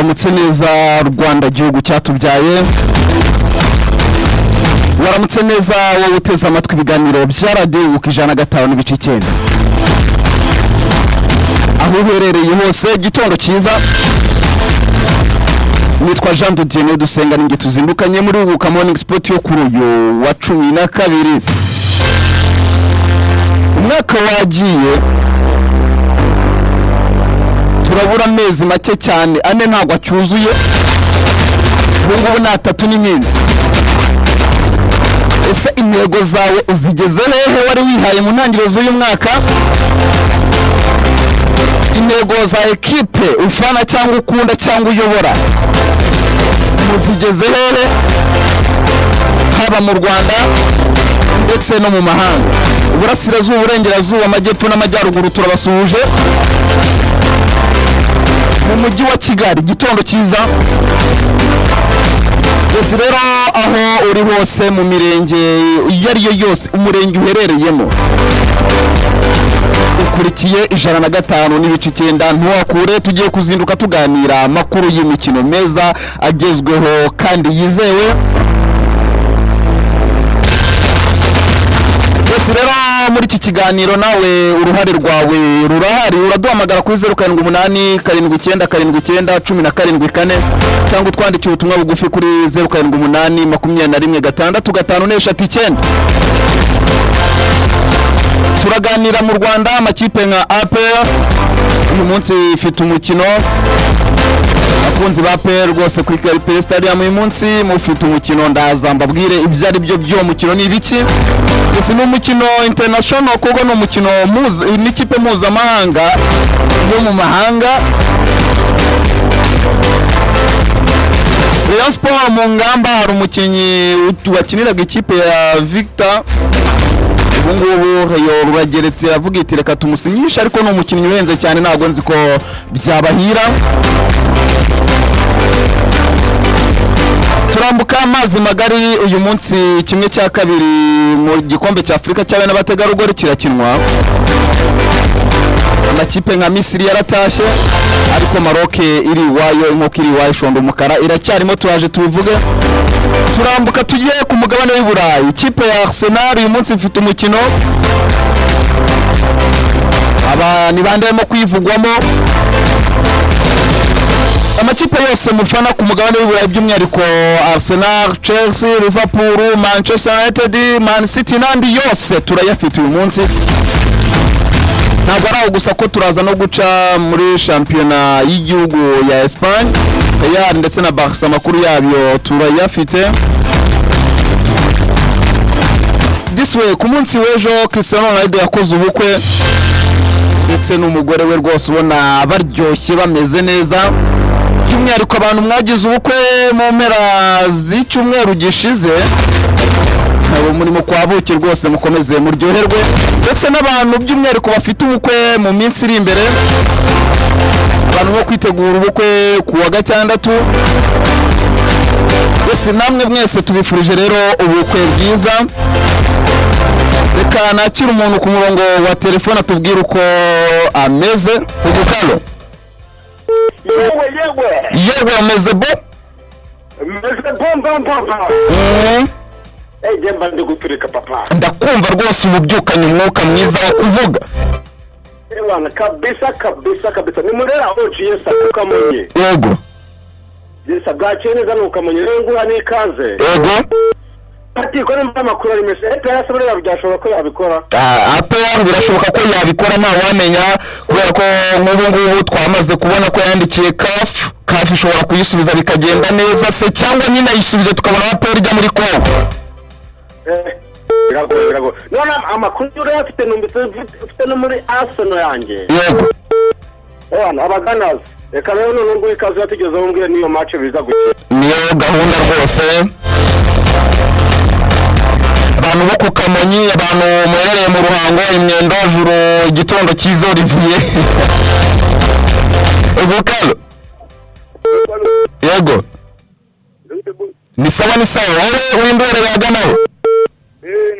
waramutse neza Rwanda gihugu cyatubyaye, waramutse neza wowe uteze amatwi ibiganiro bya radio ukijana 5.9 aho uherereye hose. Gitondo cyiza, nitwa Jean de Dieu dusenga ninge tuzindukanye muri ubuka morning sport yo kuri uyu wa 12. Umwaka wagiye, turabura amezi make cyane, ane ntabwo acyuzuye, ubungubu na 3 n'iminsi. Ese intego zawe uzigeze hehe wari wihaye mu ntangiriro z'uyu mwaka? Intego za equipe ufana cyangwa ukunda cyangwa uyobora muzigeze hehe, haba mu Rwanda ndetse no mu mahanga? Uburasirazuba, uburengerazuba, amajyepfo n'amajyaruguru turabasuhuje. Mu mujyi wa Kigali gitondo cyiza. Ese rero aho uri hose mu mirenge yari yo yose umurenge uherereyemo, ukurikiye 105.9 ntuwakure. Tugiye kuzinduka tuganira makuru y'imikino meza agezweho kandi yizewe. Ese rero muri iki kiganiro nawe uruhare rwawe rurahari, uraduhamagara kuri 078 79 79 17 cyangwa utwandikira ubutumwa bugufi kuri 078 21 6 Turaganira mu Rwanda amakipe nka APR uyu munsi ifite umukino. Akunzi ba APR rwose kuri KPR Stadium uyu munsi mufite umukino, ndaza mbabwire ibyo ari byo byo mukino ni ibiki. Ese ni umukino international kuko no umukino n'ikipe mpuzamahanga yo mu mahanga. Rayon Sport mu ngamba hari umukinnyi wakiniraga ikipe ya Victor, ubungubu yo rurageretse avuga iti reka tumusinyisha, ariko no umukinnyi urenze cyane ntabwo nzi ko byabahira. Turambuka amazi magari uyu munsi, kimwe cya kabiri mu gikombe cya Afrika cyawe n'abategarugori kirakinwa. Amakipe nka Misiri yaratashe, ariko Maroc iri wayo inkoko iri wayo shondo umukara iracyarimo, turaje tubivuge. Turambuka tugiye ku mugabane w'i Burayi. Ikipe ya Arsenal uyu munsi ifite umukino, aba ni bandemo kwivugwamo. Amakipe yose mufana ku mugabane w'i Burayi by'umwihariko Arsenal, Chelsea, Liverpool, Manchester United, Man City n'andi yose turayafite uyu munsi. Ntabwo ari gusa ko turaza no guca muri shampiyona y'igihugu ya Espagne, Real ndetse na Barca makuru yabyo turayafite. This way ku munsi w'ejo Cristiano Ronaldo yakoze ubukwe ndetse n'umugore we, rwose ubona baryoshye bameze neza. By'umwihariko abantu mwagize ubukwe mu mpera z'icyumweru gishize, nabo murimo kwabuke rwose mukomeze muryoherwe, ndetse n'abantu by'umwihariko bafite ubukwe mu minsi iri imbere, abantu bo kwitegura ubukwe ku wa gatandatu. Wese namwe mwese tubifurije rero ubukwe bwiza. Reka nakira umuntu ku murongo wa telefone atubwira uko ameze. Ubukalo yewe ameze bo Jemba ndiguturika papa. Ndakumva rwose ububyukanye umwuka mwiza wo kuvuga. Ewana kabisa ni murera oji yesa kukamonye. Yego. Yesa bwaceneza nukamonye renguha nikaze. Yego. Ati ko n'amakuru ari mese EPR sabura byashobora ko yabikora. APR birashoboka ko yabikora, nta wamenya, kubera ko ngubu twamaze kubona ko yandikiye CAF ishobora kuyisubiza bikagenda neza, se cyangwa nyine ayisubize tukabona APR ijya muri Congo. Birago. Nona amakuru afite ufite no muri Arsenal yanjye. Yego. Ewana abaganas. Reka rero none ngo ikaze yatugezeho mbwira niyo match biza gukina. Niyo gahunda rwose. Abantu bo ku Kamonyi, abantu muherereye mu Ruhango, Imyendo, Juru, igitondo cyiza Olivier. Ubukalo. Yego. Ni sawa wowe uri ndore yaganaho.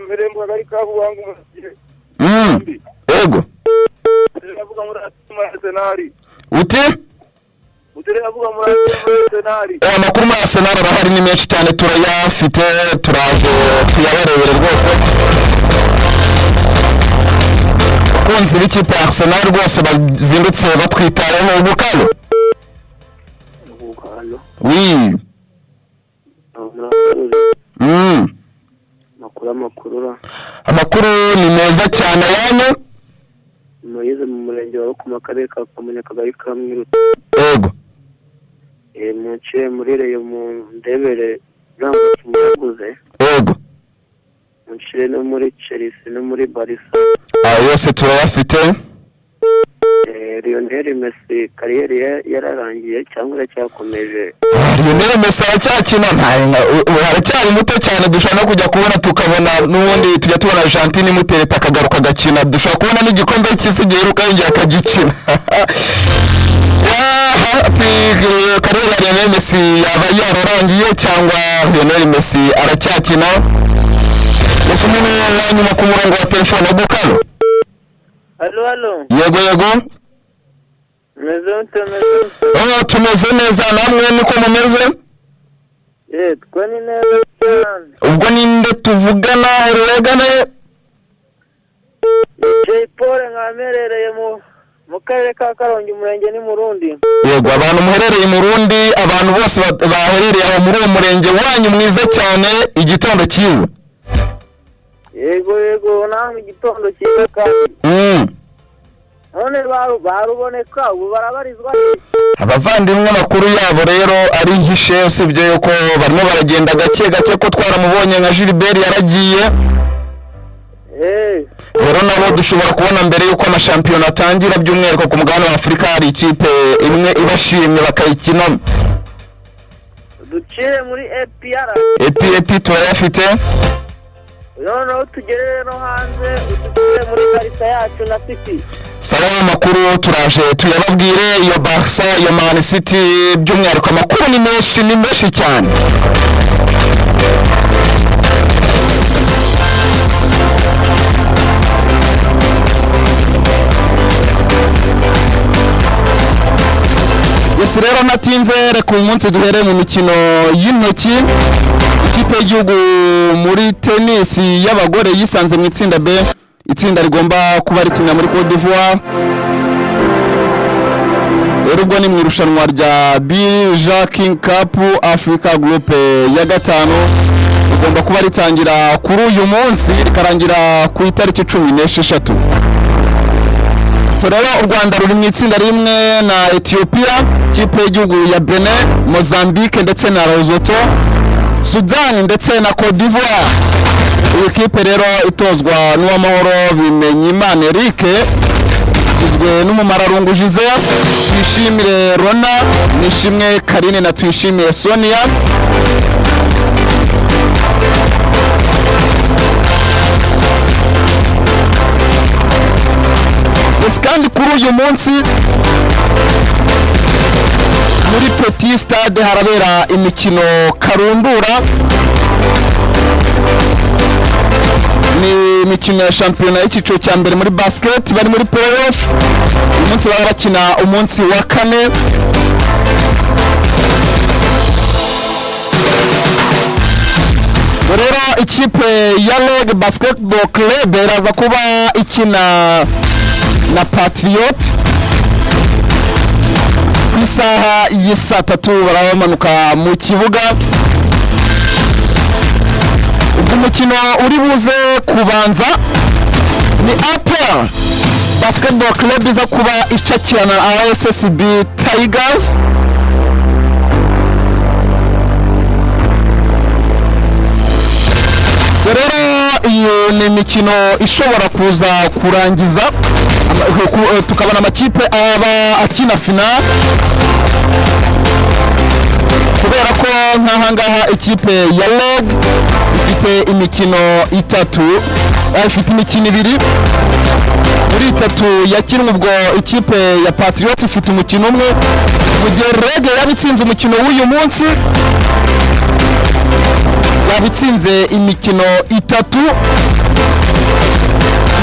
Mbere mbagari kabuwangu. Yego. Ndavuga muri Arsenal. Uti? Uti avuga muri Arsenal. Amakuru muri Arsenal arahari ni menshi cyane turayafite turaje tuyabarebere rwose. Kunzi b'ikipe ya Arsenal rwose bazindutse batwitayeho Bukalo. Oui. Amakuru ni meza cyane yanyu. Moyize mu murenge wa ku makarere ka Kamonyi Kagari ka Mwiru. Yego. Muciye muri reyo mu ndebere n'abakinnyi yaguze. Yego. Muciye no muri Chelsea no muri Barca. Yose turayafite. Lionel Messi kariyeri yararangiye cyangwa iracyakomeje? Lionel Messi aracyakina aracyari muto cyane dushobora no kujya kubona tukabona n'ubundi tujya tubona Argentine imutereta akagaruka agakina dushobora kubona n'igikombe cy'isi giheruka yongera akagikina. Kariyeri ya Lionel Messi yaba yararangiye cyangwa Lionel Messi aracyakina? Ese umuntu wanyuma ku murongo wa telefone Bukalo? Halo. Yego. Tumeze neza namwe niko mumeze? Twani neza cyane. Ubwo ninde tuvugana uregane? Jay Paul nkamerereye mu karere ka Karongi umurenge ni Murundi. Yego abantu muherereye mu Burundi abantu bose baherereye aho muri uwo murenge wanyu mwiza cyane igitondo cyiza. Yego namwe igitondo cyiza kandi. None baruboneka ubu barabarizwa abavandimwe amakuru yabo rero ari hishe usibye yuko barimo baragenda gake ko twaramubonye nka Gilbert yaragiye. Rero nabo dushobora kubona mbere yuko amashampiyona atangira by'umwihariko ku mugabane wa Afurika hari ikipe imwe ibashimye bakayikina. Ducire muri APR turayafite. Noneho tugere no hanze udukire muri Barca yacu na City. Sawa amakuru turaje tuyababwire iyo Barca iyo Man City by'umwihariko amakuru ni menshi cyane. Yes rero natinze reka uyu munsi duhere mu mikino y'intoki. Ikipe y'igihugu muri tennis y'abagore yisanze mu itsinda B. Itsinda rigomba kuba rikina muri Côte d'Ivoire. Erubwo ni mu irushanwa rya Bija King Cup Africa Group ya gatanu. Rigomba kuba ritangira kuri uyu munsi rikarangira ku itariki 16. Rero u Rwanda ruri mu itsinda rimwe na Ethiopia, ikipe y'igihugu ya Benin, Mozambique ndetse na Lesotho, Sudan ndetse na Côte d'Ivoire. Iyi kipe rero itozwa n'uwamahoro Bimenyimana Eric izwe n'umumararungu Giselle, Twishimire Rona, Nishimwe Karine na Twishimiye Sonia. Kandi kuri uyu munsi muri Petit Stade harabera imikino karundura. Ni imikino ya shampiyona y'icyiciro cya mbere muri basket bari muri playoff. Uyu munsi barakina umunsi wa kane. Rero ikipe ya Leg Basketball Club iraza kuba ikina na Patriot ku isaha y'isa 3 barabamanuka mu kibuga. Umukino uri buze kubanza ni APR Basketball Club iza kuba icakirana na RSSB Tigers. Rero iyo ni imikino ishobora kuza kurangiza tukabona amakipe aba akina final, kubera ko nkahangaha ikipe ya Leg ifite imikino itatu, ifite imikino ibiri muri itatu yakinwe. Ubwo ikipe ya Patriot ifite umukino umwe, mu gihe Leg yabitsinze umukino w'uyu munsi yabitsinze imikino itatu.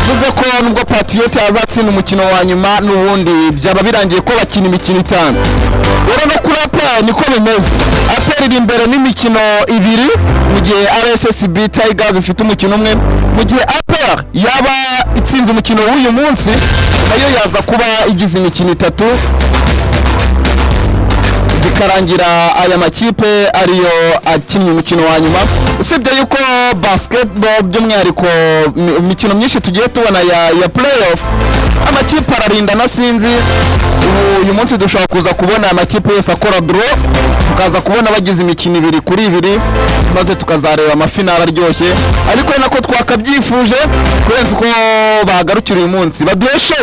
yavuze ko nubwo Patriote azatsinda umukino wa nyuma n'ubundi byaba birangiye ko bakina imikino 5. Rero no kuri APR niko bimeze. APR iri imbere n'imikino 2 mu gihe RSSB Tigers ifite umukino umwe. Mu gihe APR yaba itsinze umukino w'uyu munsi nayo yaza kuba igize imikino 3 bikarangira aya makipe ariyo akinnye umukino wa nyuma. Usibye yuko basketball by'umwihariko imikino myinshi tugiye tubona ya playoff amakipe ararinda na sinzi uyu munsi dushobora kuza kubona amakipe yose akora draw tukaza kubona bagize imikino 2-2 maze tukazareba amafinali aryoshye ariko nako twakabyifuje kurenza uko bagarukira uyu munsi baduheshe.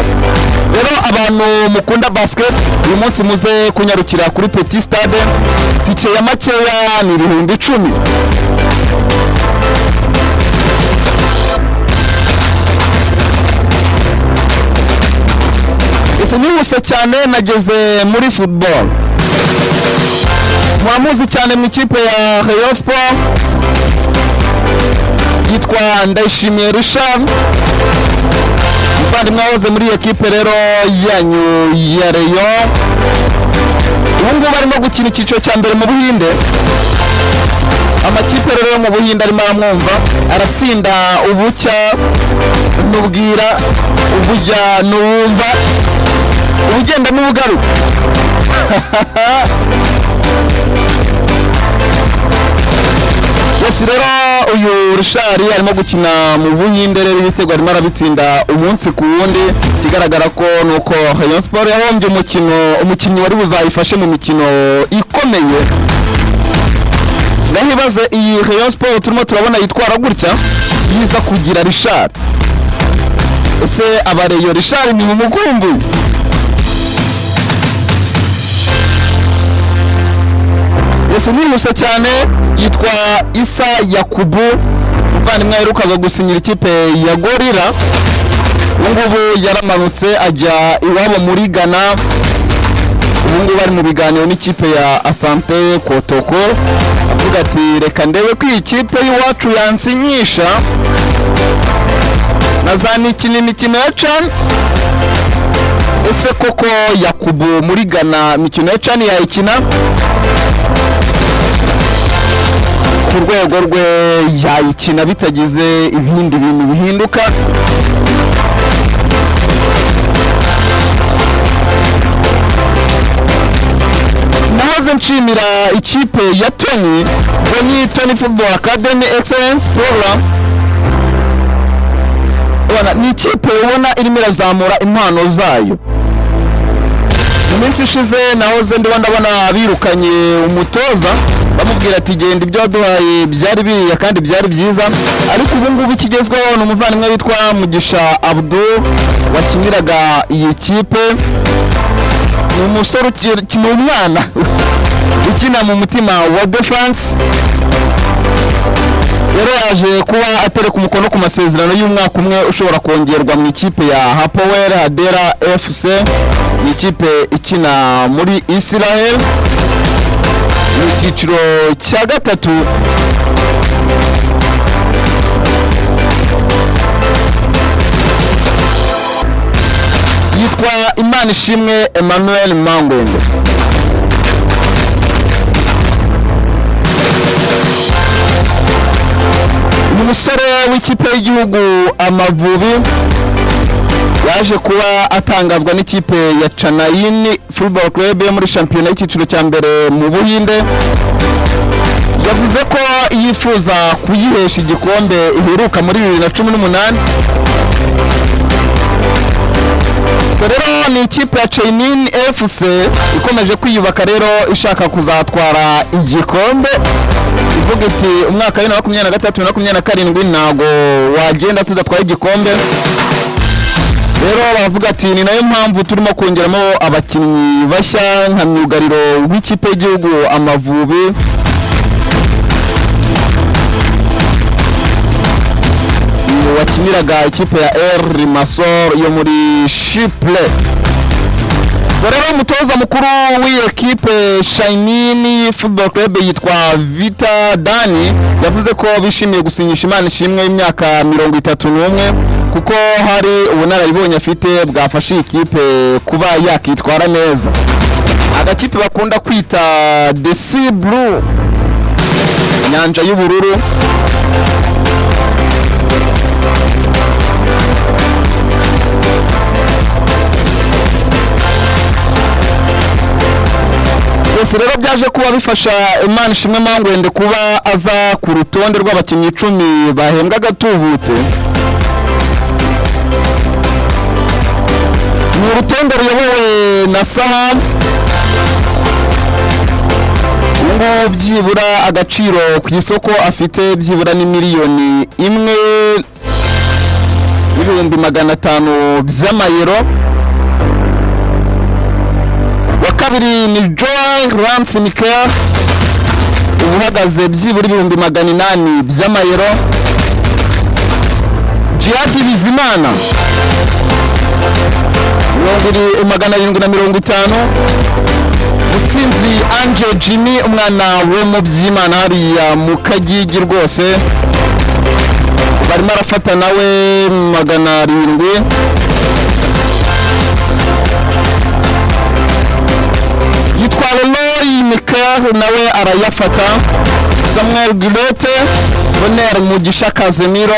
Rero abantu mukunda basket uyu munsi muze kunyarukira kuri Petit Stade tike ya makeya ni 10,000. Ese nihuse cyane nageze muri football. Muramuzi cyane mu ikipe ya Rayon Sport yitwa Ndayishimiye Richard. Muvandimwe wahoze muri ekipe rero yanyu ya Rayon. Ubu ngubu barimo gukina icyiciro cya mbere mu Buhinde. Amakipe rero yo mu Buhinde arimo aramwumva aratsinda ubucya n'ubwira ubujya n'uza ubugenda n'ubugaruka. Yes rero uyu Richard arimo gukina mu Buhinde rero ibitego arimo arabitsinda umunsi ku wundi kigaragara ko nuko Rayon Sport yahombye umukinnyi wari buzayifashe mu mikino ikomeye. Ndahibaze iyi Rayon Sport turimo turabona yitwara gutya yiza kugira Richard. Ese abareyo Richard ni mumukumbu? Ese nihuse cyane yitwa Isa Yakubu muvandimwe aherukaga gusinyira ikipe ya Gorilla. Ubungubu yaramanutse ajya iwabo muri Ghana. Ubungubu bari mu biganiro n'ikipe ya Asante Kotoko avuga ati reka ndebe ko iyi kipe y'iwacu yansinyisha nazanikina imikino ya CHAN. Ese koko Yakubu muri Ghana imikino ya CHAN yayikina? Ku rwego rwe yayikina bitagize ibindi bintu bihinduka. Nahoze nshimira ikipe ya Tony Football Academy Excellent Program. Ni ikipe ubona irimo irazamura impano zayo. Mu minsi ishize nahoze ndabona birukanye umutoza bamubwira ati genda ibyo waduhaye byari biriya kandi byari byiza, ariko ubu ngubu ikigezweho ni umuvandimwe witwa Mugisha Abdul wakiniraga iyi kipe. Ni umusore ukina umwana ukina mu mutima wa defense. Rero yaje kuba atereka umukono ku masezerano y'umwaka umwe ushobora kongerwa mu ikipe ya Hapoel Hadera FC. Ni ikipe ikina muri Israel mu cyiciro cya 3. Yitwa Imanishimwe Emmanuel Mangwende. Umusore w'ikipe y'igihugu Amavubi yaje kuba atangazwa n'ikipe ya Chanayin Football Club yo muri shampiyona y'icyiciro cya mbere mu Buhinde. Yavuze ko yifuza kuyihesha igikombe iheruka muri 2018. Rero ni ikipe ya Chanayin FC ikomeje kwiyubaka rero ishaka kuzatwara igikombe. Ivuga iti umwaka wa 2023-2027 ntago wagenda tudatwaye igikombe. Rero bavuga ati ni nayo mpamvu turimo kongeramo abakinnyi bashya nka myugariro w'ikipe y'igihugu Amavubi. Wakiniraga ikipe ya El Rimasor yo muri Chipre. Rero umutoza mukuru w'iyi ekipe Chanayin Football Club yitwa Vita Dani yavuze ko bishimiye gusinyisha Imanishimwe y'imyaka 31 kuko hari ubunararibonye afite bwafasha iyi kipe kuba yakitwara neza. Agakipe bakunda kwita The Sea Blue, inyanja y'ubururu. Ese rero byaje kuba bifasha Imana ishimwe Mangwende kuba aza ku rutonde rw'abakinnyi 10 bahembwa gatubutse. Ni urutonde ruyobowe na Saham. Ngo byibura agaciro ku isoko afite byibura ni miliyoni 1,500,000 by'amayero. Wa kabiri ni Joy Lance Mikel, uhagaze byibura 800,000 by'amayero. Jihad Bizimana 750. Mutsinzi Ange Jimmy, umwana we mu by'Imana hariya mu Kagigi rwose, barimo arafata nawe 700. Yitwa Leroy Mikel nawe arayafata. Samuel Gilote, Bonner Mugisha Kazemiro,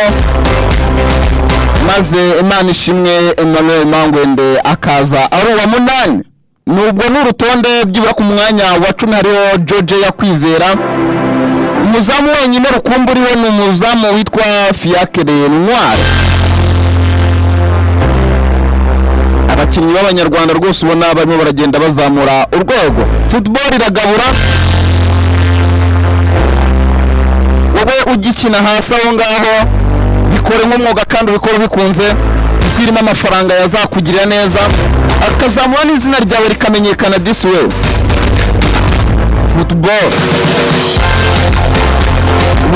maze Imana ishimwe Emmanuel Mangwende akaza ari uwa 8. Nubwo n'urutonde byibura ku mwanya wa 10 hariho George Yakwizera. Umuzamu wenyine rukumburiwe ni umuzamu witwa Fiacre Noir. Abakinnyi b'Abanyarwanda rwose ubona barimo baragenda bazamura urwego. Football iragabura. Wowe ugikina hasi aho ngaho, bikore nk'umwuga kandi ubikora bikunze, kwirima amafaranga yazakugirira neza, akazamura n'izina ryawe rikamenyekana this way. Football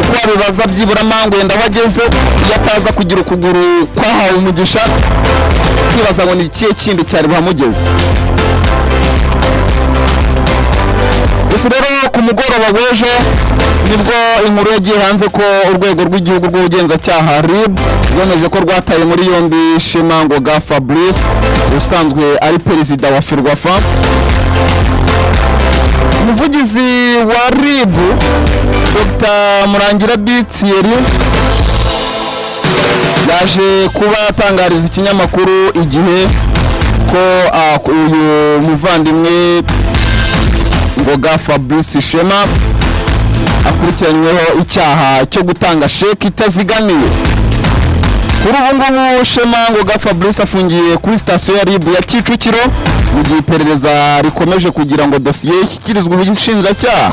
uko bibaza byibura Mangwende aho ageze, iyo ataza kugira ukuguru kwahawe umugisha, kwibaza ngo ni ikihe kindi cyari buhamugeze. Ese rero ku mugoroba w'ejo nibwo inkuru yagiye hanze ko urwego rw'igihugu rw'ubugenzacyaha RIB rwemeje ko rwataye muri yombi Shemangoga Fabrice, usanzwe ari perezida wa Ferwafa. Umuvugizi wa RIB Dr. Murangira Thierry yaje kuba atangariza ikinyamakuru Igihe ko uyu muvandimwe Ngoga Fabrice Shema akurikiranyweho icyaha cyo gutanga sheki itaziganiye. Kuri ubu ngubu Shema Ngoga Fabrice afungiye kuri sitasiyo ya RIB ya Kicukiro mu gihe iperereza rikomeje kugira ngo dosiye ishyikirizwe ubushinjacyaha.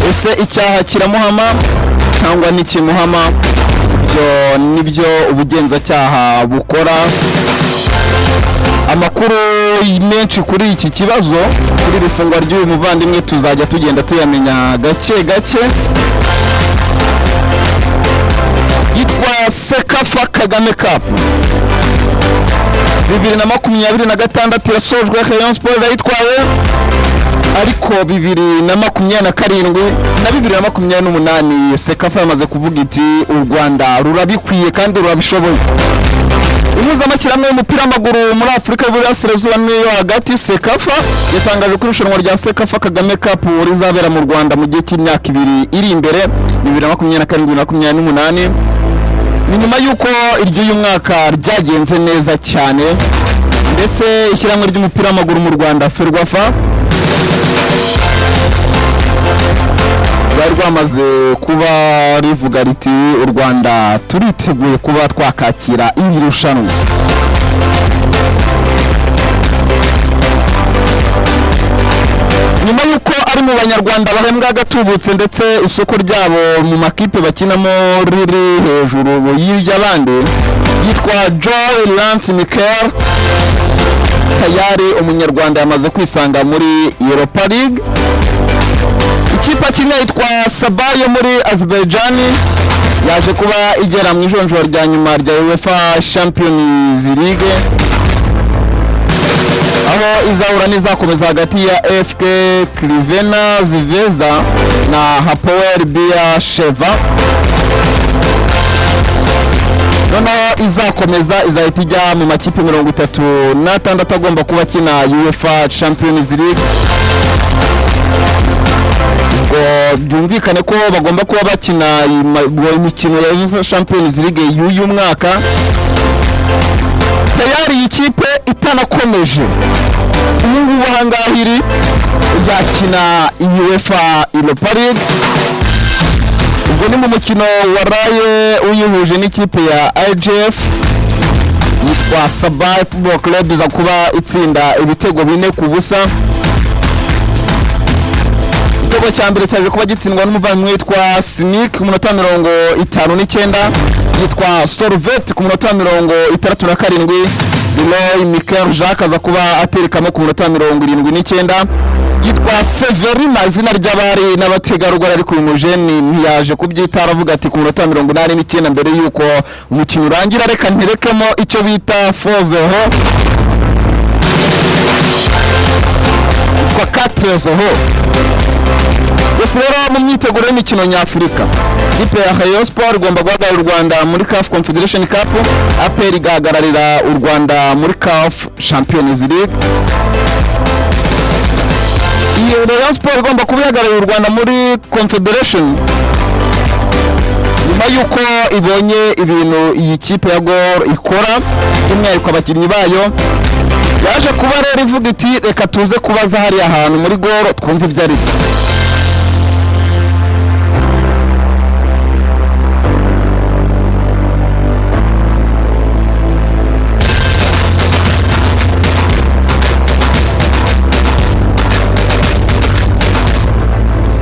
Ese icyaha kiramuhama cyangwa ntikimuhama? Ibyo nibyo ubugenzacyaha bukora. Amakuru menshi kuri iki kibazo, kuri rifungwa ry'uyu muvandimwe, tuzajya tugenda tuyamenya gake gake. Yitwa Sekafa Kagame Cup 2026 yasojwe, Rayon Sport yitwaye, ariko 2027 na 2028 Sekafa yamaze kuvuga iti u Rwanda rurabikwiye kandi rurabishoboye. Impuzamashyirahamwe y'umupira w'amaguru muri Afurika y'Uburasirazuba n'iyo hagati Sekafa yatangaje ko irushanwa rya Sekafa Kagame Cup rizabera mu Rwanda mu gihe cy'imyaka 2 iri imbere, 2027-2028. Ni nyuma y'uko iry'uyu mwaka ryagenze neza cyane, ndetse ishyirahamwe ry'umupira w'amaguru mu Rwanda Ferwafa bari rwamaze kuba rivuga riti u Rwanda turiteguye kuba twakakira iri rushanwa. Nyuma y'uko ari mu Banyarwanda bahembwa gatubutse, ndetse isoko ryabo mu makipe bakinamo riri hejuru y'iry'abandi, yitwa Joy Lance Mikel, tayari umunyarwanda yamaze kwisanga muri Europa League. Ikipe kimwe yitwa Sabayo muri Azerbaijan yaje kuba igera mu ijonjora rya nyuma rya UEFA Champions League. aho izahura n'izakomeza hagati ya FK Crvena Zvezda na Hapoel Beersheva. Noneho izakomeza izahita ijya mu makipe 36 agomba kuba akina UEFA Champions League. Byumvikane ko bagomba kuba bakina imikino ya UEFA Champions League y'uyu mwaka. Tayari ikipe itanakomeje ubu ngubu ahangaha iri yakina UEFA Europa League. Ubwo ni mu mukino waraye uyihuje n'ikipe ya IGF yitwa Sabah Football Club, iza kuba itsinda ibitego 4-0. Igitego cya mbere cyaje kuba gitsindwa n'umuvandimwe witwa Simic ku munota 59, yitwa Sorvet ku munota 67, Leroy Mikel Jacques aza kuba aterekamo ku munota 79, yitwa Severina izina ry'abari n'abategarugori ariko uyu mujeni ntiyaje kubyitara avuga ati ku munota 89 mbere yuko umukino urangira reka nterekemo icyo bita fozeho kwa katrezeho. Gusa rero mu myiteguro y'imikino nyafurika ikipe ya Rayon Sport igomba guhagararira u Rwanda muri CAF Confederation Cup, APR igahagararira u Rwanda muri CAF Champions League. Iyo Rayon Sport igomba kubihagararira u Rwanda muri Confederation nyuma yuko ibonye ibintu iyi kipe ya Gor ikora, by'umwihariko abakinnyi bayo yaje kuba rero ivuga iti reka tuze kubaza hari ahantu muri Gor twumva ibyo ari.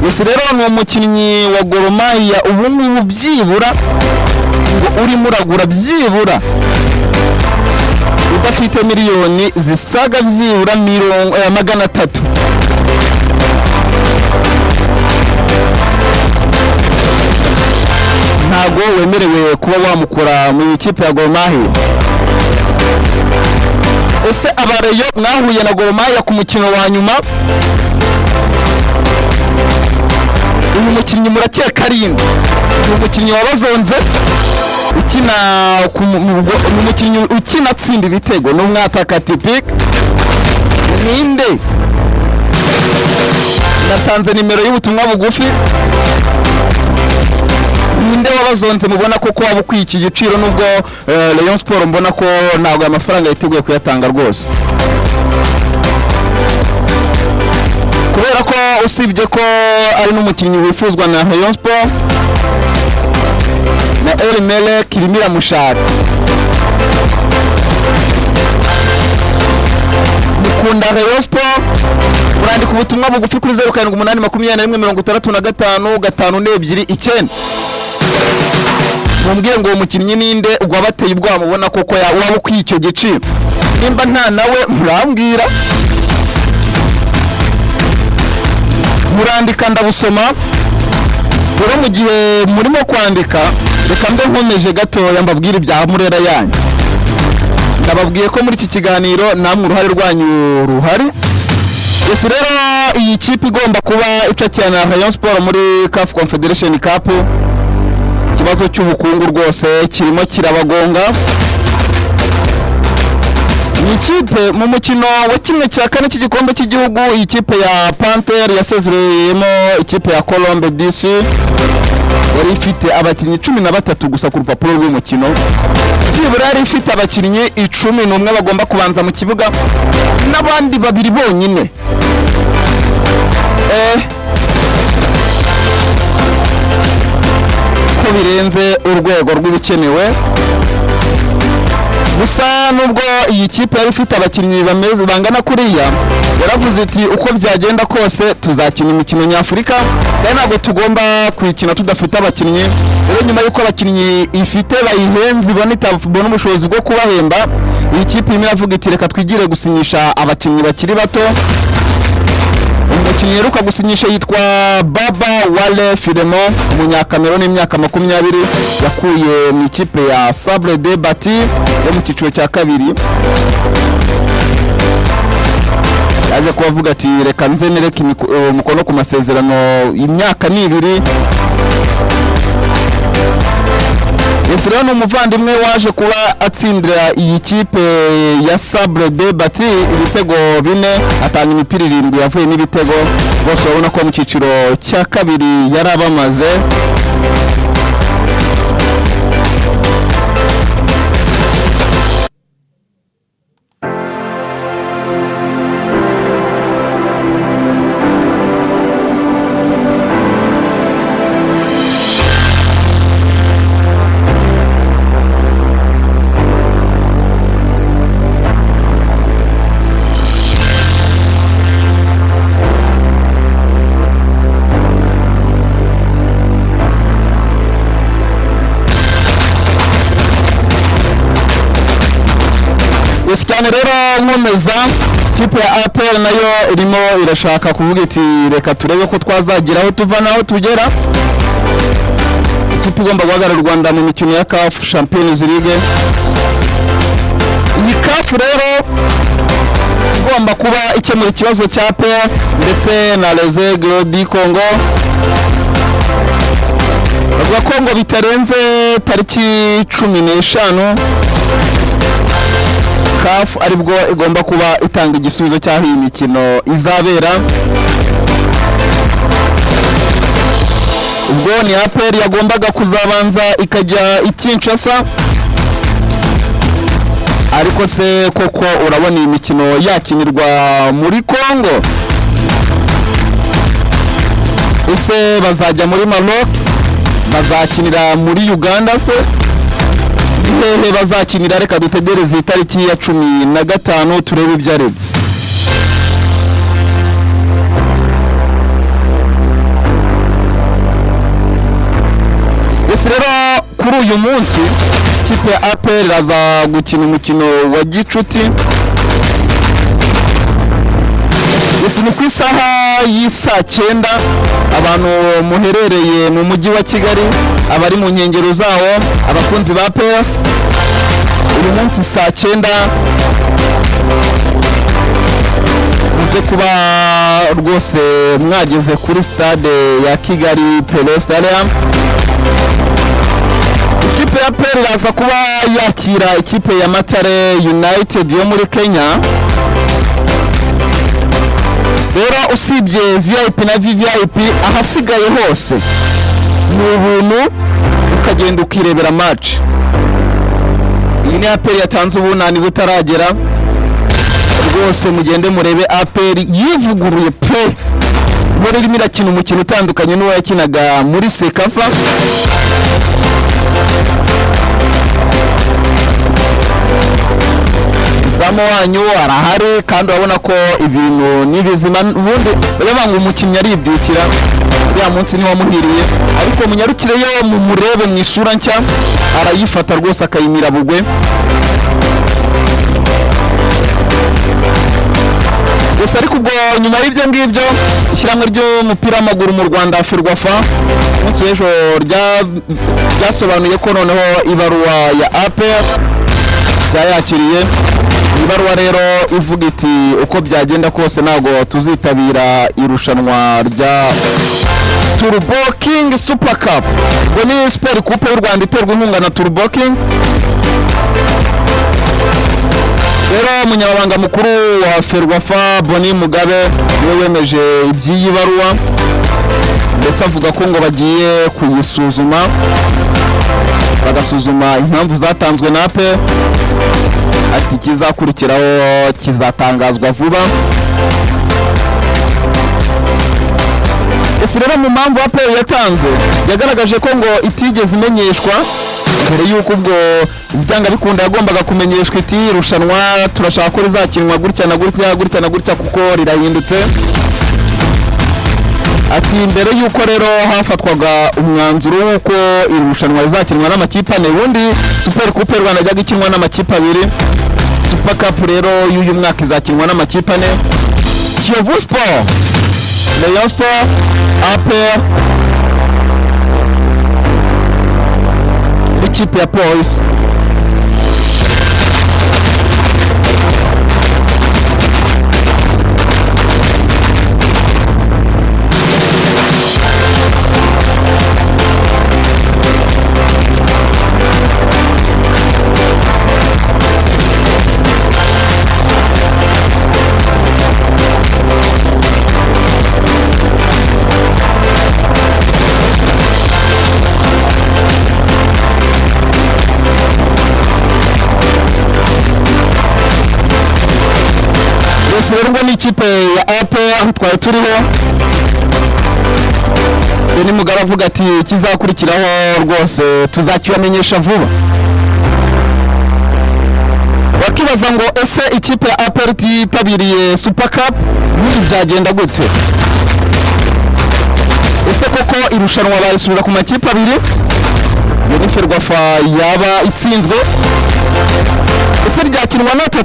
Ese rero ni umukinnyi wa Gor Mahia ubu ngubu byibura ngo urimo uragura byibura udafite miliyoni zisaga byibura 300. Ntago wemerewe kuba wamukora mu ikipe ya Gor Mahia. Ese abareyo mwahuye na Gor Mahia ku mukino wa nyuma, uyu mukinnyi murakeka arinde umukinnyi wabazonze ukina umukinnyi ukina atsinda ibitego n'umwataka typique ninde? Natanze nimero y'ubutumwa bugufi, ninde wabazonze mubona koko waba ukwiye iki giciro nubwo Rayon Sport mbona ko ntabwo amafaranga yiteguye kuyatanga rwose, kubera ko usibye ko ari n'umukinnyi wifuzwa na Rayon Sport na El Melek irimo iramushaka. Mukunda Rayon Sport urandika ubutumwa bugufi kuri 0781 mumbwire ngo uwo mukinnyi ninde ugwabateye ubwa mubona koko waba ukwiye icyo giciro, nimba nta nawe murambwira murandika ndabusoma. Rero mu gihe murimo kwandika reka mbe nkomeje gatoya mbabwire ibya Murera yanyu. Ndababwiye ko muri iki kiganiro namwe uruhare rwanyu ruhari. Ese rero iyi kipe igomba kuba icakirana na Rayon Sport muri CAF Confederation Cup, ikibazo cy'ubukungu rwose kirimo kirabagonga. Iyi kipe mu mukino wa kimwe cya kane cy'igikombe cy'igihugu, iyi kipe ya Panther yasezereyemo ikipe ya Colombe DC yari ifite abakinnyi 13 gusa ku rupapuro rw'umukino. Byibura yari ifite abakinnyi 11 bagomba kubanza mu kibuga n'abandi 2 bonyine. Ko birenze urwego rw'ibikenewe. Gusa nubwo iyi kipe yari ifite abakinnyi bameze bangana kuriya, yaravuze iti uko byagenda kose tuzakina imikino nyafurika kandi ntabwo tugomba kwikina tudafite abakinnyi. Rero nyuma yuko abakinnyi ifite bayihenze ibona itabona ubushobozi bwo kubahemba, iyi kipe irimo iravuga iti reka twigire gusinyisha abakinnyi bakiri bato. Umukinnyi yeruka gusinyisha yitwa Baba Wale Firemo, umunyakameruni imyaka 20, yakuye mu ikipe ya Sable de Bati yo mu cyiciro cya kabiri. yaje kubavuga ati reka nze nereke umukono ku masezerano imyaka n'ibiri. Ese rero umuvandimwe waje kuba atsindira iyi kipe ya Sabre de Bati ibitego 4 atanga imipira 7 yavuye n'ibitego bose babona ko mu cyiciro cya kabiri yarabamaze. Cyane rero nkomeza kipe ya APR nayo irimo irashaka kuvuga iti reka turebe ko twazagiraho tuva naho tugera. Ikipe igomba guhagarara u Rwanda mu mikino ya CAF Champions League. Iyi CAF rero igomba kuba ikemura ikibazo cya APR ndetse na Les Aigles du Congo. Bavuga ko ngo bitarenze tariki 15 CAF aribwo igomba kuba itanga igisubizo cyaho iyi mikino izabera. Ubwo ni APR yagombaga kuzabanza ikajya i Kinshasa, ariko se koko urabona iyi mikino yakinirwa muri Congo? Ese bazajya muri Maroc? Bazakinira muri Uganda se? Hehe bazakinira? Reka dutegereze itariki ya 15 turebe ibyo ari. Ese rero kuri uyu munsi kipe ya APR iraza gukina umukino wa gicuti. Ese ni ku isaha y'isa 9 abantu muherereye mu mujyi wa Kigali, abari mu nkengero zawo, abakunzi ba APR, uyu munsi saa 9 muze kuba rwose mwageze kuri stade ya Kigali Pele Stadium. Ikipe ya APR iraza kuba yakira ikipe ya Matare United yo muri Kenya. Rero usibye VIP na VVIP, ahasigaye hose ni ubuntu ukagenda ukirebera match. Iyi ni APR yatanze ubunani butaragera, rwose mugende murebe APR yivuguruye pe. Muri rimwe irakina umukino utandukanye n'uwo yakinaga muri Sekafa. Zamu wanyu arahari kandi urabona ko ibintu nibizima. Ubundi banga umukinnyi aribyukira ya munsi ni wamuhiriye, ariko munyarukire yo murebe mu isura nshya, arayifata rwose akayimira bugwe. Gusa ariko ubwo nyuma y'ibyo ngibyo ishyirahamwe ry'umupira w'amaguru mu Rwanda Ferwafa umunsi w'ejo ryasobanuye ko noneho ibaruwa ya APR byayakiriye. Ibaruwa rero ivuga iti uko byagenda kose ntabwo tuzitabira irushanwa rya Turbo King Super Cup. Ngo ni Super Coupe y'u Rwanda iterwa inkunga na Turbo King. Rero umunyamabanga mukuru wa Ferwafa Boni Mugabe niwe wemeje iby'iyi baruwa, ndetse avuga ko ngo bagiye kuyisuzuma, bagasuzuma impamvu zatanzwe na APR. Ati kizakurikiraho kizatangazwa vuba. Ese rero mu mpamvu APR yatanze yagaragaje ko ngo itigeze imenyeshwa mbere y'uko ubwo byanga bikunda yagombaga kumenyeshwa iti irushanwa turashaka ko rizakinwa gutya na gutya gutya na gutya kuko rirahindutse. Ati mbere y'uko rero hafatwaga umwanzuro w'uko irushanwa rizakinwa n'amakipe ane, ubundi Super Coupe Rwanda yajyaga ikinwa n'amakipe 2, Super Cup rero y'uyu mwaka izakinwa n'amakipe 4. Kiyovu Sport, Rayon Sport, APR n'ikipe ya Police. rero ngo ni ikipe ya APR aho twari turiho ni mugabo avuga ati kizakurikiraho rwose tuzakibamenyesha vuba. Bakibaza ngo ese ikipe ya APR titabiriye Super Cup ni byagenda gute? Ese koko irushanwa bayisubira ku makipe abiri? Ni Ferwafa yaba itsinzwe? Ese ryakinwa na 3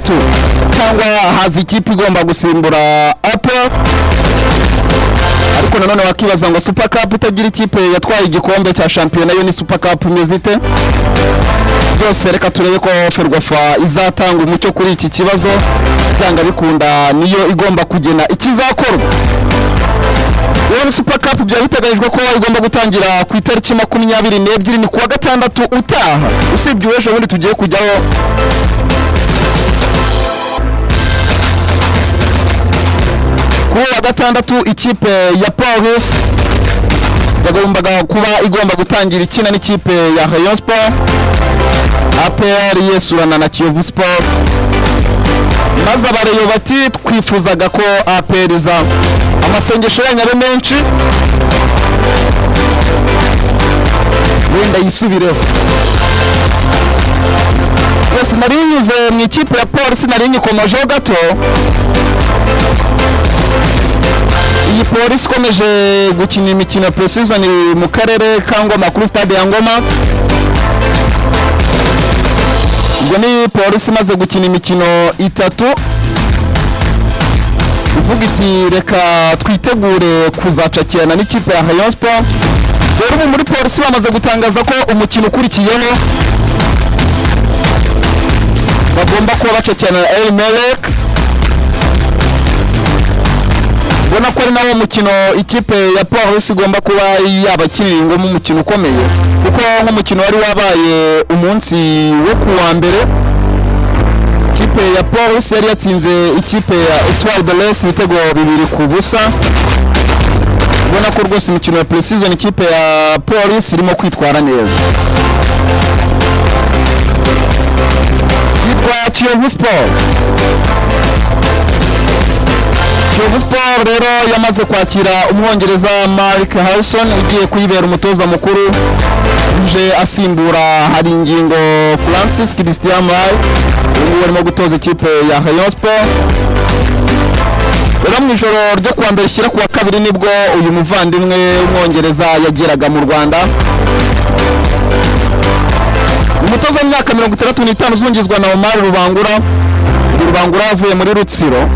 cyangwa haza ikipe igomba gusimbura APR? Ariko nanone wakibaza ngo Super Cup itagira ikipe yatwaye igikombe cya shampiyona yo ni Super Cup imezite? Byose reka turebe ko Ferwafa izatanga umucyo kuri iki kibazo, cyangwa bikunda niyo igomba kugena ikizakorwa. Rero Super Cup bya biteganyijwe ko igomba gutangira ku itariki 22 ni kuwa gatandatu utaha. Usibye ejo bundi tugiye kujyaho kuwa gatandatu ikipe ya Police yagombaga kuba igomba gutangira ikina n'ikipe ya Rayon Sport. APR yesurana na Kiyovu Sport. Maze abareyo bati twifuzaga ko APR iza amasengesho yanyabe menshi wenda yisubireho. Wese nari nyuze mu ikipe ya Police nari nyikomojeho gato. Iyi Police ikomeje gukina imikino pre-season mu karere ka Ngoma kuri stade ya Ngoma. Ubwo ni Police imaze gukina imikino 3 ivuga iti reka twitegure kuzacakirana n'ikipe ya Rayon Sport. Rero muri Police bamaze gutangaza ko umukino ukurikiyeho bagomba kuba bacakirana na El Merreikh. Bona ko ari nawo mukino ikipe ya Police igomba kuba yabakinira ngo mu mukino ukomeye, kuko nk'umukino wari wabaye umunsi wo kuwa mbere ikipe ya Police yari yatsinze ikipe ya Etoile de l'Est ibitego 2-0. Bona ko rwose imikino ya pre-season ikipe ya Police irimo kwitwara neza. Yitwa Kiyovu Sport. Kiyovu Sport rero yamaze kwakira umwongereza Mark Harrison ugiye kuyibera umutoza mukuru uje asimbura hari ingingo Francis Christian Mrai ubu arimo gutoza ikipe ya Rayon Sport. Rero mu ijoro ryo kuwa mbere shyira kuwa kabiri nibwo uyu muvandimwe w'umwongereza yageraga mu Rwanda. Umutoza w'imyaka 65 uzungizwa na Omar Rubangura avuye muri Rutsiro.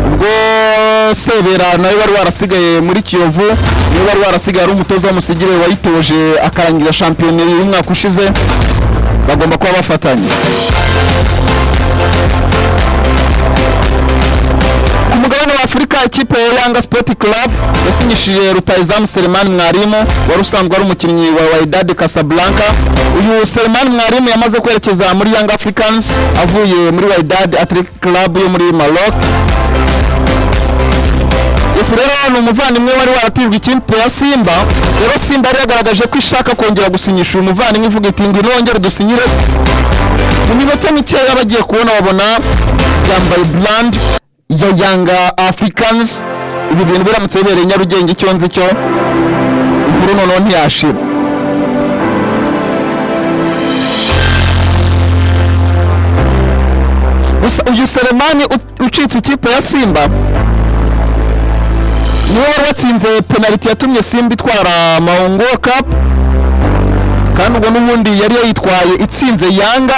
Ubwo Sebera nawe wari warasigaye muri Kiyovu, niwe wari warasigaye ari umutoza w'umusigire wayitoje akarangira shampiyona y'umwaka ushize, bagomba kuba bafatanye. Ku mugabane wa Afurika ikipe ya Yanga Sport Club yasinyishije Rutahizamu Selemani Mwalimu wari usanzwe ari umukinnyi wa Wydad Casablanca. Uyu Selemani Mwalimu yamaze kwerekeza muri Young Africans avuye muri Wydad Athletic Club yo muri Maroc. Ese rero ni umuvandimwe wari waratijwe ikipe ya Simba. Rero Simba yari yagaragaje ko ishaka kongera gusinyisha umuvandimwe ivuga iti ngo nongere dusinyire. Mu minota mike yabagiye kubona babona yambaye brand ya Young Africans. Ibi bintu biramutse bibereye Nyarugenge cyonze cyo inkuru noneho ntiyashira. Uyu Selemani ucitse ikipe ya Simba niwe wari watsinze penalty yatumye Simba itwara Mahungo Cup, kandi ubwo n'ubundi yari yayitwaye itsinze Yanga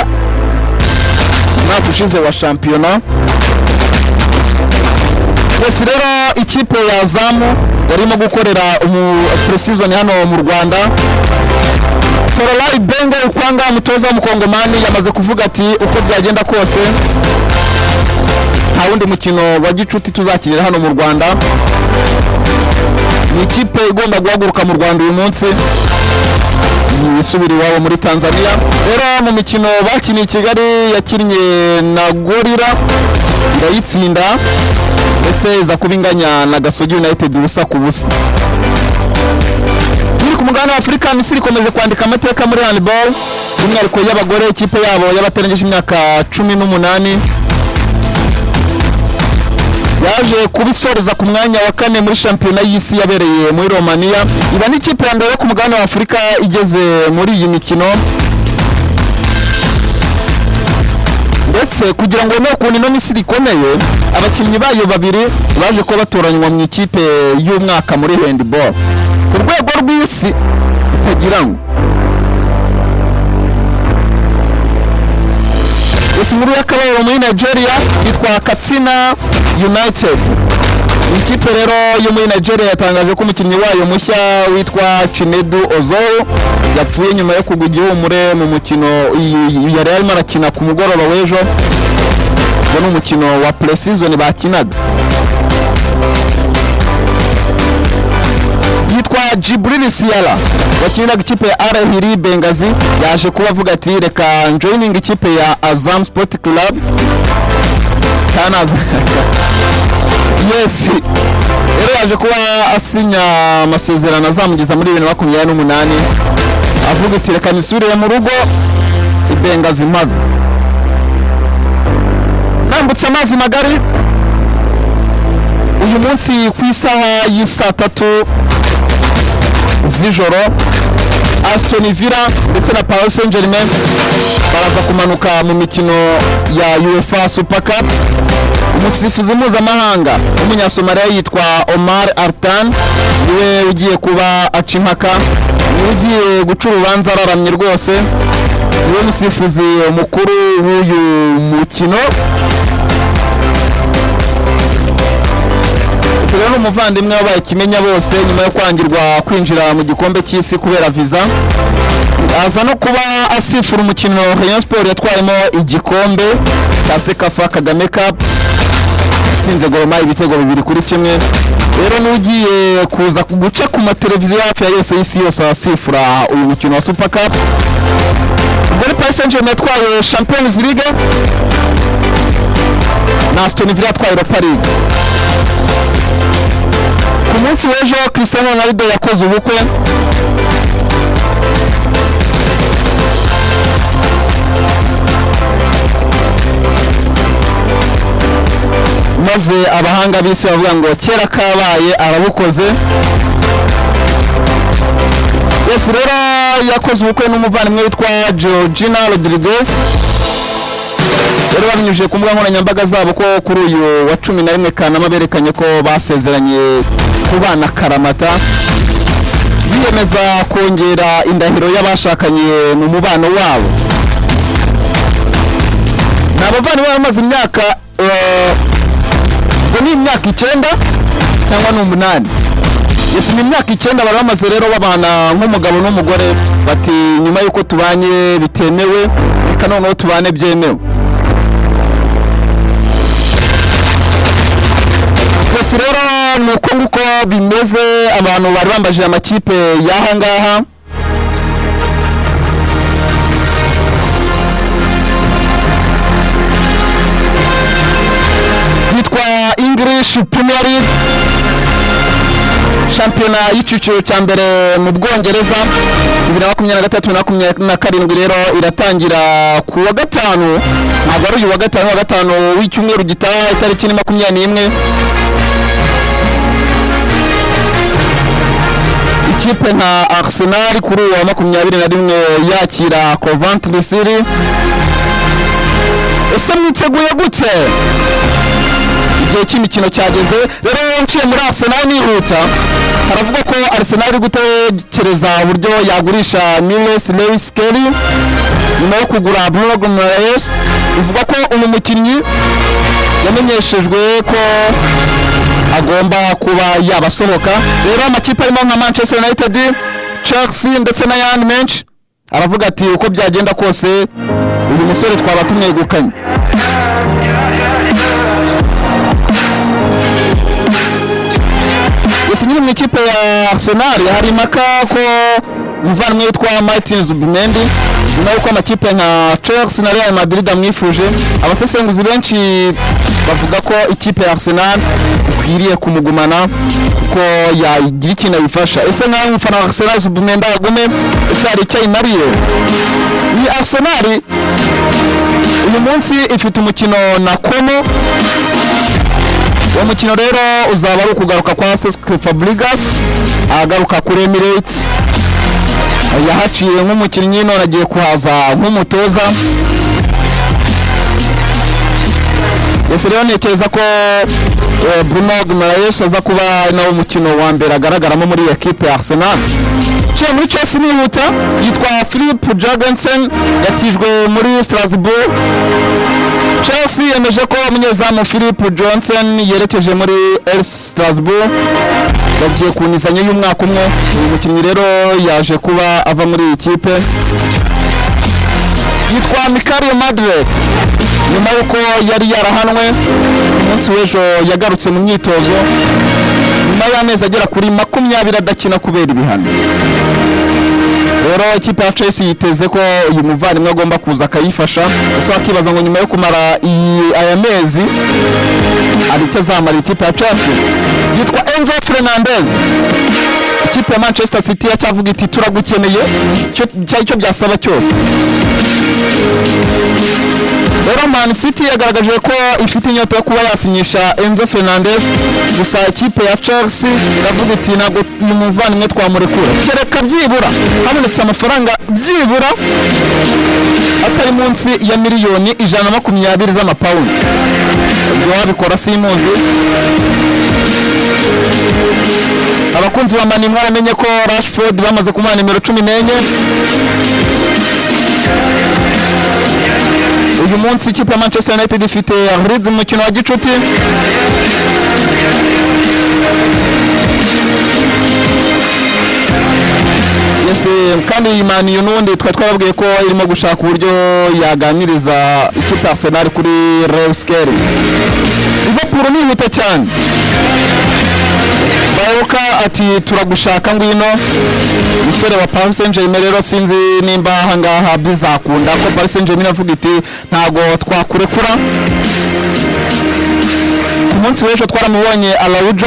mwaka ushize wa shampiyona. Wese rero ikipe ya Zamu yarimo gukorera pre-season hano mu Rwanda. Torolai Benga ukwanga umutoza w'umukongomani yamaze kuvuga ati uko byagenda kose nta wundi mukino wa gicuti tuzakinira hano mu Rwanda. Ni ikipe igomba guhaguruka mu Rwanda uyu munsi yisubira iwabo muri Tanzania. Rero mu mikino bakiniye Kigali yakinnye na Gorira irayitsinda ndetse iza kubinganya na Gasogi United ubusa ku busa. Ku mugabane wa Afurika Misiri ikomeje kwandika amateka muri handball, by'umwihariko y'abagore ikipe yabo y'abaterengeje imyaka 18 yaje kubisoreza ku mwanya wa kane muri shampiyona y'isi yabereye muri Romania. Iba n'ikipe ya mbere yo ku mugabane wa Afurika igeze muri iyi mikino, ndetse kugira ngo n'ukuntu ino Misiri ikomeye, abakinnyi bayo babiri baje kuba batoranywa mu ikipe y'umwaka muri handball ku rwego rw'isi utagira ngo. Inkuru y'akababaro muri Nigeria yitwa Katsina United. Ikipe rero yo muri Nigeria yatangaje ko umukinnyi wayo mushya witwa Chinedu Ozoho yapfuye nyuma yo kugwa igihumure mu mukino yari arimo arakina ku mugoroba w'ejo. Uwo ni umukino wa pre-season bakinaga. Yitwa Jibril Siala wakiniraga ikipe ya Al Ahly Benghazi, yaje kuba avuga ati reka joining ikipe ya Azam Sport Club yes, rero yaje kuba asinya amasezerano azamugeza muri 2028, avuga ati reka nisubire mu rugo i Benghazi mabi. Nambutse amazi magari uyu munsi ku isaha y'isa 3 z'ijoro, Aston Villa ndetse na Paris Saint-Germain baraza kumanuka mu mikino ya UEFA Super Cup. Umusifuzi mpuzamahanga w'umunyasomalia yitwa Omar Artan niwe ugiye kuba aca impaka, niwe ugiye guca urubanza araramye rwose, niwe musifuzi mukuru w'uyu mukino. Rero umuvandimwe wabaye kimenya bose nyuma yo kwangirwa kwinjira mu gikombe cy'isi kubera visa, aza no kuba asifura umukino Rayon Sport yatwayemo igikombe cya Sekafa Kagame Cup, itsinze Gor Mahia ibitego 2-1. Rero n'ugiye kuza guca ku mateleviziyo hafi ya yose y'isi yose asifura uyu mukino wa Super Cup. Ubwo Paris Saint-Germain yatwaye Champions League na Aston Villa yatwaye Europa League. Ku munsi w'ejo Cristiano Ronaldo yakoze ubukwe. Maze abahanga b'isi bavuga ngo kera kabaye arabukoze. Yes, rero yakoze ubukwe n'umuvandimwe witwa Georgina Rodriguez. Rero babinyujije ku mbuga nkoranyambaga zabo ko kuri uyu wa 11 Kanama berekanye ko basezeranye kubana karamata, biyemeza kongera indahiro y'abashakanye mu mubano wabo. N'abavandimwe bamaze imyaka ni imyaka 9 cyangwa ni 8. Yes, ni imyaka 9 bari bamaze rero babana nk'umugabo n'umugore, bati nyuma yuko tubanye bitemewe reka noneho tubane byemewe. Yes, rero nuko nguko bimeze, abantu bari bambaje amakipe y'aha ngaha. Yitwa English Premier League, shampiyona y'icyiciro cya mbere mu Bwongereza 2023-2027 rero iratangira ku wa gatanu, ntabwo ari uyu wa gatanu w'icyumweru gitaha itariki 21. Ikipe nka Arsenal kuri uwa 21 yakira Coventry City. Ese mwiteguye gute? Igihe cy'imikino cyageze rero nciye muri Arsenal nihuta, haravuga ko Arsenal iri gutekereza uburyo yagurisha Miles Lewis Kelly nyuma yo kugura Bruno Guimaraes. Ivuga ko uyu mukinnyi yamenyeshejwe ko agomba kuba yabasohoka. Rero amakipe arimo nka Manchester United, Chelsea ndetse na Bayern Munich aravuga ati uko byagenda kose uyu musore twaba tumwegukanye. Ese nyine mu ikipe ya Arsenal hari maka ko umuvandimwe witwa Martin Zubimendi nyuma yuko amakipe nka Chelsea na Real Madrid amwifuje. Abasesenguzi benshi bavuga ko ikipe ya Arsenal ikwiriye kumugumana kuko yagira ikintu ayifasha. Ese nkaho umufana wa Arsenal Zubimendi agume, ese hari icyo ayimariye? Ni Arsenal uyu munsi ifite umukino na Como uwo mukino rero uzaba ari ukugaruka kwa Cesc Fabregas agaruka kuri Emirates, yahaciye nk'umukinnyi none agiye kuhaza nk'umutoza. Ese rero ntekereza ko Bruno Guimaraes aza kuba nawe umukino wa mbere agaragaramo muri equipe ya Arsenal. Cye muri Chelsea nihuta yitwa Philip Jorgensen yatijwe muri Strasbourg. Chelsea yemeje ko umunyezamu Philip Johnson yerekeje muri Strasbourg bagiye kunizanya y'umwaka umwe. Uyu mukinnyi rero yaje kuba ava muri iyi kipe yitwa Mikael Madrid nyuma yuko yari yarahanwe umunsi w'ejo yagarutse mu myitozo nyuma y'amezi agera kuri 20 adakina kubera ibihano. Rero ikipe ya Chelsea yiteze ko uyu muvandimwe agomba kuza akayifasha, ese wakibaza ngo nyuma yo kumara aya mezi ari cyo zamara ikipe ya Chelsea. Yitwa Enzo Fernandez, ikipe ya Manchester City yacyavuga iti turagukeneye cyo byasaba cyose. Rero Man City yagaragaje ko ifite inyota yo kuba yasinyisha Enzo Fernandez, gusa ikipe ya Chelsea iravuga iti ntabwo uyu muvandimwe twamurekura kereka byibura habonetse amafaranga byibura atari munsi ya miliyoni 120 z'amapawundi. Ibyo wabikora simuzi. Abakunzi ba Man mwaramenye ko Rashford bamaze kumuha nimero 14. Uyu munsi ikipe ya Manchester United ifite Leeds mu mukino wa gicuti. Yes, kandi Man U n'undi twababwiye ko irimo gushaka uburyo yaganiriza ikipe Arsenal kuri Lewis Kelly. Liverpool nihuta cyane bayoka ati turagushaka ngwino musore wa Paris Saint-Germain. Rero sinzi nimba hangaha bizakunda ko Paris Saint-Germain avuga iti ntago twakurekura. Ku munsi w'ejo twaramubonye Araujo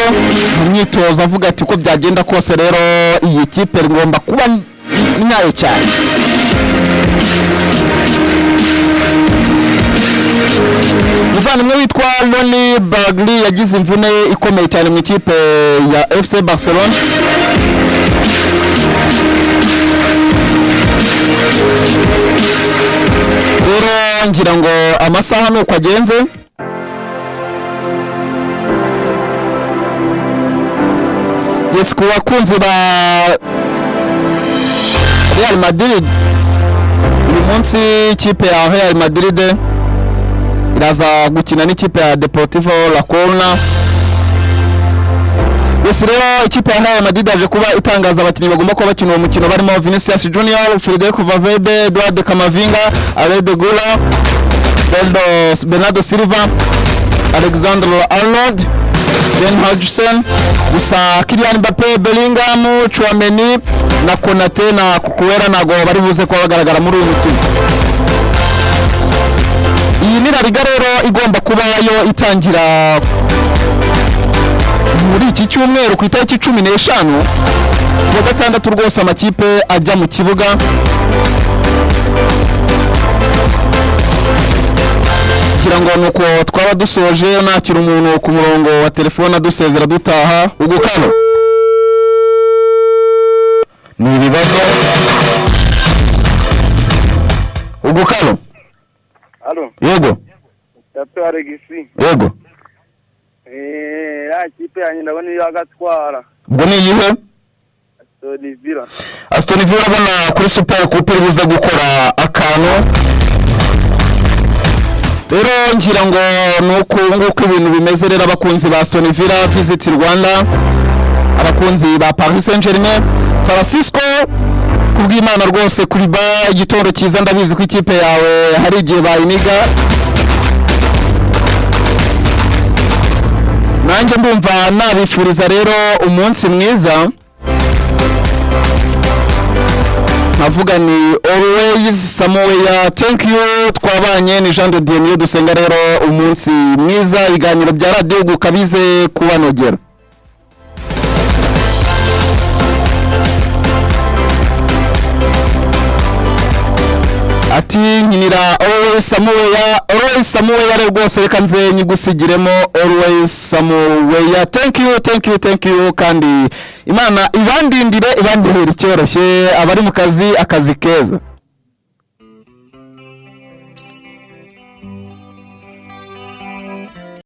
mu myitozo avuga ati ko byagenda kose rero iyi kipe ngomba kuba nyayo cyane. Muvandimwe witwa Loni Bagli yagize imvune ikomeye cyane mu ikipe ya FC Barcelona. Rero ngira ngo amasaha nuko agenze. Yes, ku bakunzi ba Real Madrid uyu munsi ikipe ya Real Madrid iraza gukina n'ikipe ya Deportivo La Coruna. Yes, rero ikipe ya Real Madrid yaje kuba itangaza abakinnyi bagomba kuba bakina uwo mukino barimo Vinicius Junior, Federico Valverde, Eduardo Camavinga, Arda Güler, Bernardo Silva, Alexander Arnold, Ben Hudson, gusa Kylian Mbappe, Bellingham, Chouameni na Konate na Cucurella nago bari buze kuba bagaragara muri uyu mukino. Iyi ni La Liga rero igomba kuba yo itangira muri iki cyumweru ku itariki 15 ku gatandatu rwose amakipe ajya mu kibuga. Kugira ngo nuko twaba dusoje nakira umuntu ku murongo wa telefone dusezera dutaha. Ugukano ni ibibazo. Ugukano Allo. Yego. Tato Aregisi. Yego. Ya kipe yanyu ndabona iyo agatwara. Ubwo ni yihe? Aston Villa bana kuri Super Coupe biza gukora akantu. Rero ngira ngo nuko nguko ibintu bimeze rero abakunzi ba Aston Villa Visit Rwanda, abakunzi ba Paris Saint-Germain, Francisco kubw'Imana rwose kuri ba igitondo cyiza ndabizi ko ikipe yawe hari igihe bayiniga. Nanjye ndumva nabifuriza rero umunsi mwiza. Navuga ni always somewhere. Thank you. Twabanye ni Jean de Dieu dusenga rero umunsi mwiza. Ibiganiro bya radio gukabize kubanogera. ati nkinira always Samuel rwose reka nze nyigusigiremo always Samuel. Thank you kandi Imana ibandindire icyoroshye abari mu kazi akazi keza.